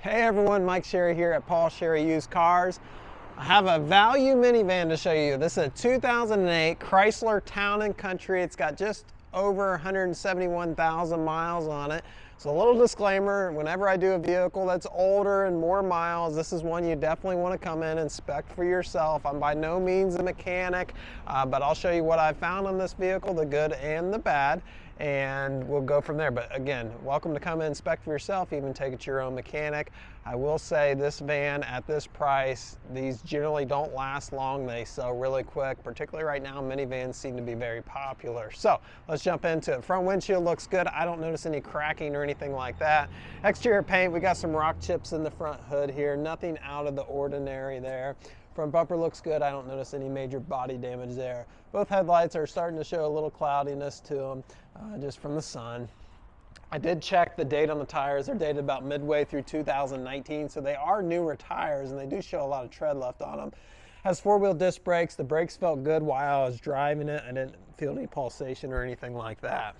Hey everyone, Mike Sherry here at Paul Sherry Used Cars. I have a value minivan to show you. This is a 2008 Chrysler Town & Country. It's got just over 171,000 miles on it. So a little disclaimer, whenever I do a vehicle that's older and more miles, this is one you definitely want to come in and inspect for yourself. I'm by no means a mechanic, but I'll show you what I found on this vehicle, the good and the bad, and we'll go from there. But again, welcome to come and inspect for yourself, even take it to your own mechanic. I will say this van at this price, these generally don't last long. They sell really quick, particularly right now. Minivans seem to be very popular. So let's jump into it. Front windshield looks good. I don't notice any cracking or anything like that. Exterior paint, we got some rock chips in the front hood here. Nothing out of the ordinary there. Front bumper looks good. I don't notice any major body damage there. Both headlights are starting to show a little cloudiness to them, just from the sun. I did check the date on the tires. They're dated about midway through 2019, so they are newer tires, and they do show a lot of tread left on them. Has four-wheel disc brakes. The brakes felt good while I was driving it. I didn't feel any pulsation or anything like that.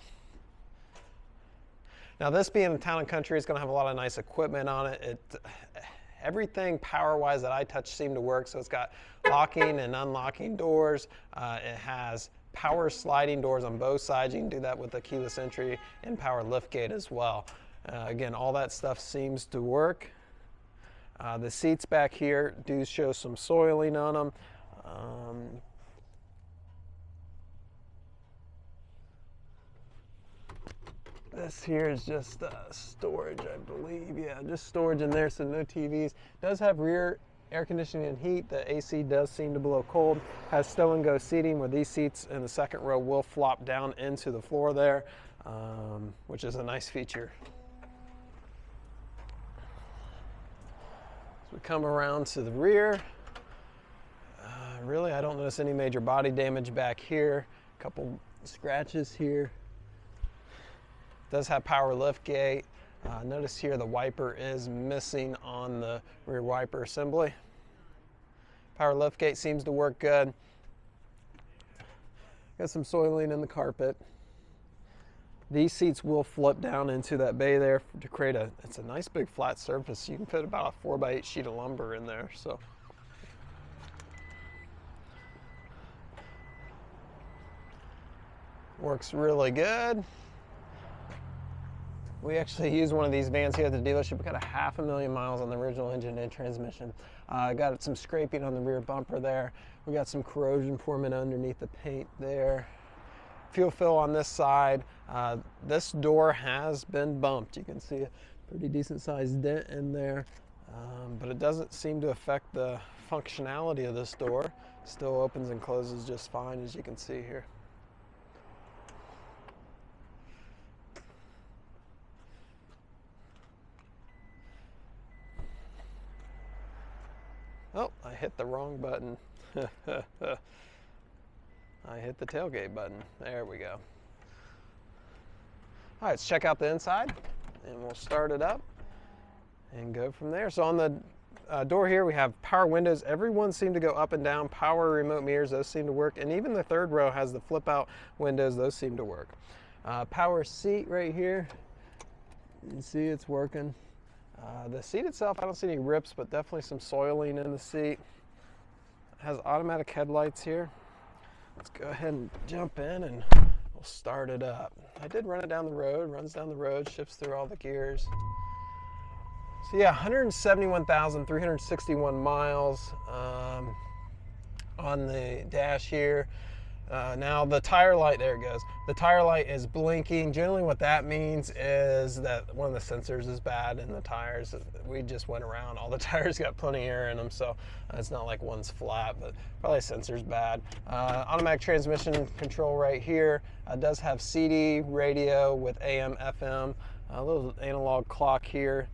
Now, this being a Town & Country, is going to have a lot of nice equipment on it. Everything power-wise that I touch seemed to work. So it's got locking and unlocking doors. It has power sliding doors on both sides. You can do that with the keyless entry and power liftgate as well. Again, all that stuff seems to work. The seats back here do show some soiling on them. This here is just storage, I believe. Yeah, just storage in there, so no TVs. Does have rear air conditioning and heat. The AC does seem to blow cold. Has stow and go seating, where these seats in the second row will flop down into the floor there, which is a nice feature. As we come around to the rear, really I don't notice any major body damage back here. A couple scratches here. Does have power liftgate. Notice here the wiper is missing on the rear wiper assembly. Power liftgate seems to work good. Got some soiling in the carpet. These seats will flip down into that bay there to create it's a nice big flat surface. You can fit about a 4x8 sheet of lumber in there. So works really good. We actually used one of these vans here at the dealership. We got 500,000 miles on the original engine and transmission. Got some scraping on the rear bumper there. We got some corrosion forming underneath the paint there. Fuel fill on this side. This door has been bumped. You can see a pretty decent sized dent in there, but it doesn't seem to affect the functionality of this door. Still opens and closes just fine, as you can see here. Oh, I hit the wrong button. I hit the tailgate button. There we go. All right, let's check out the inside, and we'll start it up and go from there. So on the door here, we have power windows. Every one seemed to go up and down. Power remote mirrors, those seem to work. And even the third row has the flip out windows. Those seem to work. Power seat right here. You can see it's working. The seat itself, I don't see any rips, but definitely some soiling in the seat. It has automatic headlights here. Let's go ahead and jump in and we'll start it up. I did run it down the road, runs down the road, shifts through all the gears. So yeah, 171,361 miles on the dash here. Now the tire light, there it goes. The tire light is blinking. Generally what that means is that one of the sensors is bad in the tires. We just went around, all the tires got plenty of air in them, so it's not like one's flat, but probably the sensor's bad. Automatic transmission control right here. Does have CD, radio with AM, FM, a little analog clock here.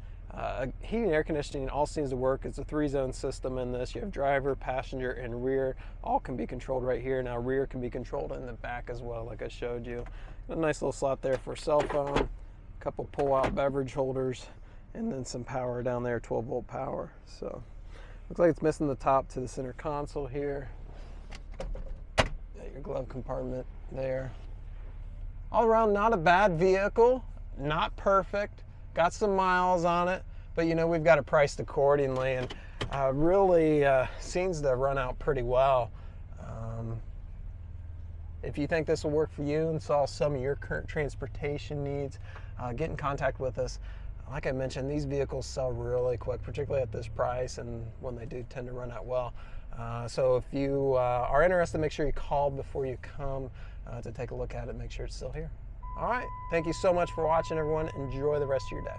Heating and air conditioning all seems to work. It's a 3-zone system in this. You have driver, passenger, and rear. All can be controlled right here. Now rear can be controlled in the back as well, like I showed you. A nice little slot there for a cell phone, a couple pull-out beverage holders, and then some power down there, 12-volt power. So looks like it's missing the top to the center console here. Got your glove compartment there. All around, not a bad vehicle, not perfect. Got some miles on it, but you know, we've got it priced accordingly, and really seems to run out pretty well. If you think this will work for you and solve some of your current transportation needs, get in contact with us. Like I mentioned, these vehicles sell really quick, particularly at this price, and when they do tend to run out well. So if you are interested, make sure you call before you come to take a look at it, make sure it's still here. All right, thank you so much for watching, everyone. Enjoy the rest of your day.